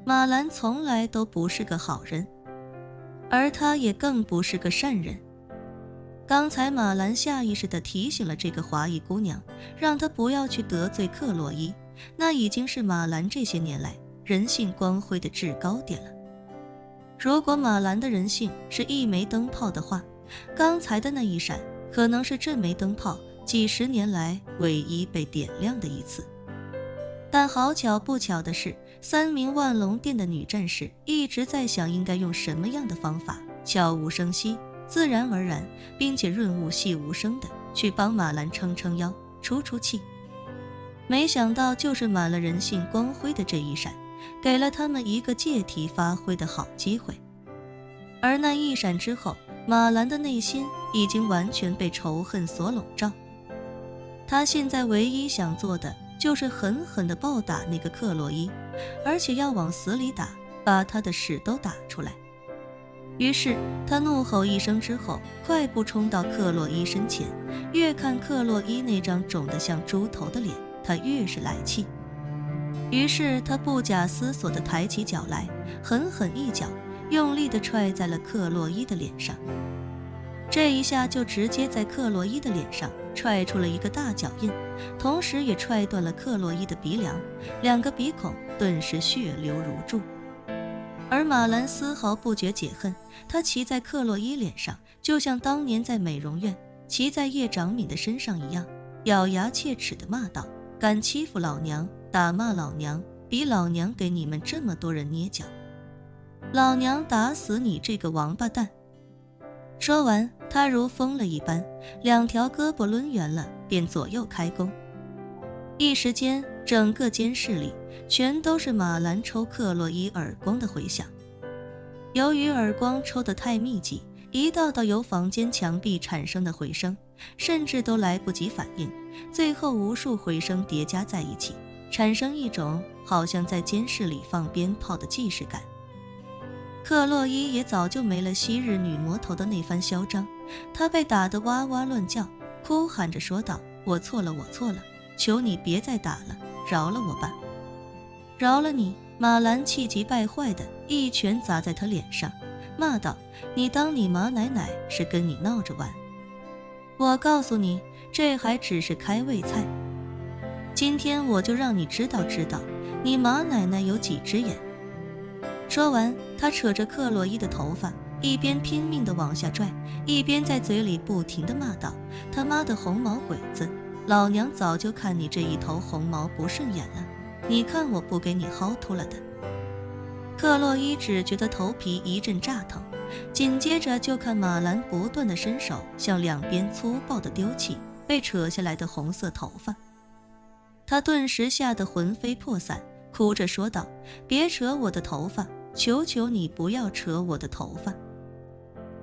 马兰从来都不是个好人，而他也更不是个善人。刚才马兰下意识地提醒了这个华裔姑娘，让她不要去得罪克洛伊，那已经是马兰这些年来人性光辉的制高点了。如果马兰的人性是一枚灯泡的话，刚才的那一闪可能是这枚灯泡几十年来唯一被点亮的一次。但好巧不巧的是，3名万龙殿的女战士一直在想应该用什么样的方法，悄无声息，自然而然，并且润物细无声的去帮马兰撑撑腰，出出气。没想到就是满了人性光辉的这一闪，给了他们一个借题发挥的好机会。而那一闪之后，马兰的内心已经完全被仇恨所笼罩。他现在唯一想做的就是狠狠地暴打那个克洛伊，而且要往死里打，把他的屎都打出来。于是他怒吼一声之后，快步冲到克洛伊身前，越看克洛伊那张肿得像猪头的脸，他越是来气。于是他不假思索地抬起脚来，狠狠一脚，用力地踹在了克洛伊的脸上。这一下就直接在克洛伊的脸上踹出了一个大脚印，同时也踹断了克洛伊的鼻梁，2个鼻孔顿时血流如注。而马兰丝毫不觉解恨，他骑在克洛伊脸上，就像当年在美容院骑在叶长敏的身上一样，咬牙切齿地骂道：敢欺负老娘，打骂老娘，比老娘给你们这么多人捏脚，老娘打死你这个王八蛋！说完，他如疯了一般，2条胳膊抡圆了，便左右开弓。一时间，整个监室里全都是马兰抽克洛伊耳光的回响。由于耳光抽得太密集，一道道由房间墙壁产生的回声，甚至都来不及反应，最后无数回声叠加在一起，产生一种好像在监室里放鞭炮的既视感。克洛伊也早就没了昔日女魔头的那番嚣张，她被打得哇哇乱叫，哭喊着说道：我错了，我错了，求你别再打了，饶了我吧，饶了你！马兰气急败坏的一拳砸在他脸上，骂道：你当你马奶奶是跟你闹着玩？我告诉你，这还只是开胃菜，今天我就让你知道知道你马奶奶有几只眼。说完，他扯着克洛伊的头发，一边拼命地往下拽，一边在嘴里不停地骂道：他妈的红毛鬼子，老娘早就看你这一头红毛不顺眼了，你看我不给你薅秃了的！克洛伊只觉得头皮一阵炸疼，紧接着就看马兰不断地伸手向两边粗暴地丢弃被扯下来的红色头发，他顿时吓得魂飞魄散，哭着说道：别扯我的头发，求求你不要扯我的头发！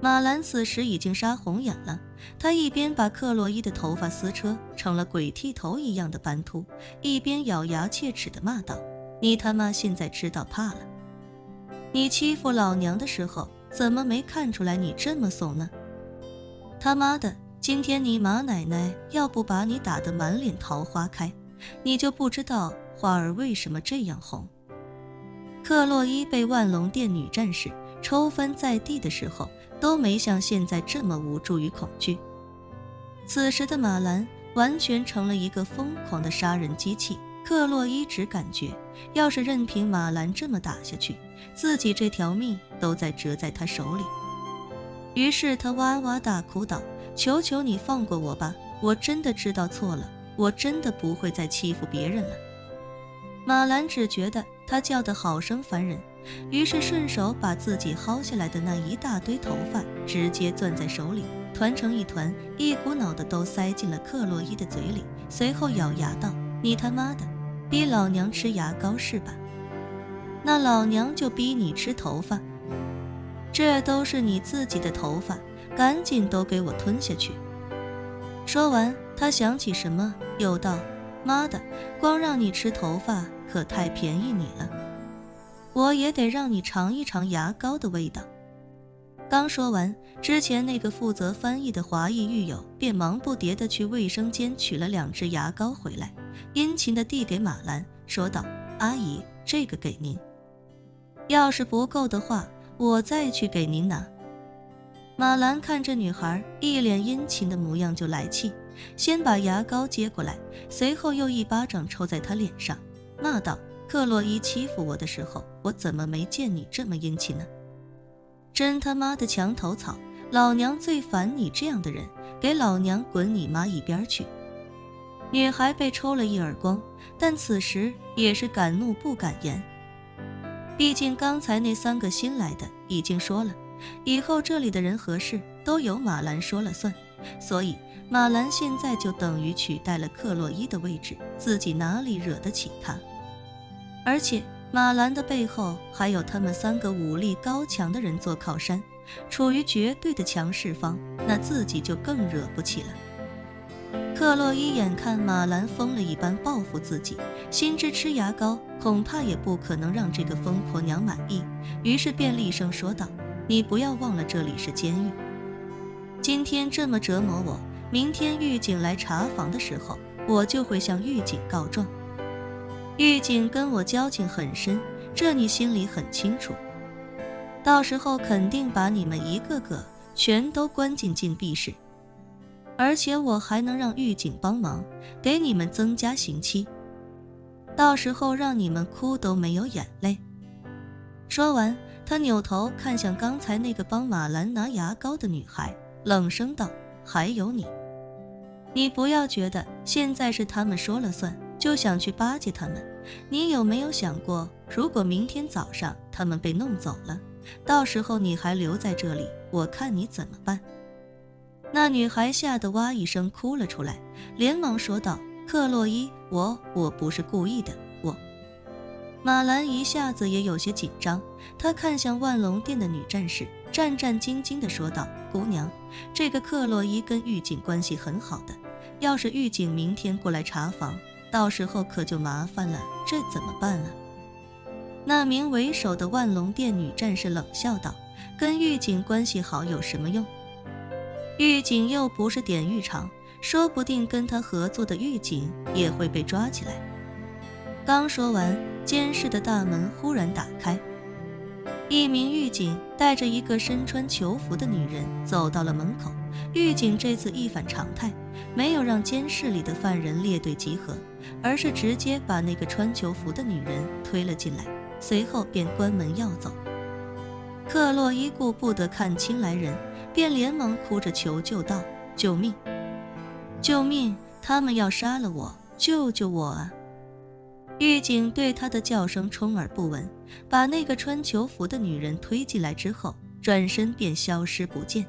马兰此时已经杀红眼了，他一边把克洛伊的头发撕扯成了鬼剃头一样的斑秃，一边咬牙切齿地骂道：你他妈现在知道怕了？你欺负老娘的时候怎么没看出来你这么怂呢？他妈的，今天你马奶奶要不把你打得满脸桃花开，你就不知道花儿为什么这样红。克洛伊被万龙殿女战士抽翻在地的时候，都没像现在这么无助与恐惧。此时的马兰完全成了一个疯狂的杀人机器，克洛伊只感觉要是任凭马兰这么打下去，自己这条命都在折在他手里。于是他哇哇大哭道：求求你放过我吧，我真的知道错了，我真的不会再欺负别人了。马兰只觉得他叫得好生烦人，于是顺手把自己薅下来的那一大堆头发直接攥在手里，团成一团，一股脑的都塞进了克洛伊的嘴里，随后咬牙道：你他妈的逼老娘吃牙膏是吧？那老娘就逼你吃头发，这都是你自己的头发，赶紧都给我吞下去！说完，他想起什么，又道：妈的，光让你吃头发可太便宜你了，我也得让你尝一尝牙膏的味道。刚说完，之前那个负责翻译的华裔狱友便忙不迭地去卫生间取了2支牙膏回来，殷勤地递给马兰，说道：阿姨，这个给您。要是不够的话，我再去给您拿。马兰看着女孩一脸殷勤的模样就来气，先把牙膏接过来，随后又一巴掌抽在她脸上，骂道：克洛伊欺负我的时候，我怎么没见你这么殷勤呢？真他妈的墙头草，老娘最烦你这样的人，给老娘滚你妈一边去！女孩被抽了一耳光，但此时也是敢怒不敢言。毕竟刚才那3个新来的已经说了，以后这里的人和事都由马兰说了算，所以马兰现在就等于取代了克洛伊的位置，自己哪里惹得起他？而且马兰的背后还有他们3个武力高强的人做靠山，处于绝对的强势方，那自己就更惹不起了。克洛伊眼看马兰疯了一般报复自己，心知吃牙膏恐怕也不可能让这个疯婆娘满意，于是便厉声说道：你不要忘了这里是监狱，今天这么折磨我，明天狱警来查房的时候，我就会向狱警告状。狱警跟我交情很深，这你心里很清楚，到时候肯定把你们一个个全都关进禁闭室，而且我还能让狱警帮忙给你们增加刑期，到时候让你们哭都没有眼泪。说完，他扭头看向刚才那个帮马兰拿牙膏的女孩，冷声道：还有你不要觉得现在是他们说了算，就想去巴结他们，你有没有想过，如果明天早上他们被弄走了，到时候你还留在这里，我看你怎么办？那女孩吓得哇一声哭了出来，连忙说道：克洛伊，我不是故意的，我。马兰一下子也有些紧张，她看向万龙殿的女战士，战战兢兢地说道：姑娘，这个克洛伊跟狱警关系很好的，要是狱警明天过来查房，到时候可就麻烦了，这怎么办啊？那名为首的万龙殿女战士冷笑道：跟狱警关系好有什么用？狱警又不是典狱长，说不定跟他合作的狱警也会被抓起来。刚说完，监视的大门忽然打开，一名狱警带着一个身穿囚服的女人走到了门口。狱警这次一反常态，没有让监视里的犯人列队集合，而是直接把那个穿囚服的女人推了进来，随后便关门要走。克洛伊顾不得看清来人，便连忙哭着求救道：救命！救命！他们要杀了我，救救我啊！狱警对他的叫声充耳不闻，把那个穿囚服的女人推进来之后，转身便消失不见。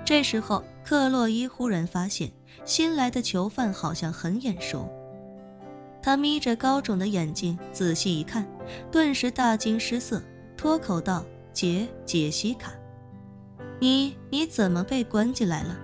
这时候克洛伊忽然发现新来的囚犯好像很眼熟，他眯着高肿的眼睛仔细一看，顿时大惊失色，脱口道：杰西卡，你怎么被关进来了？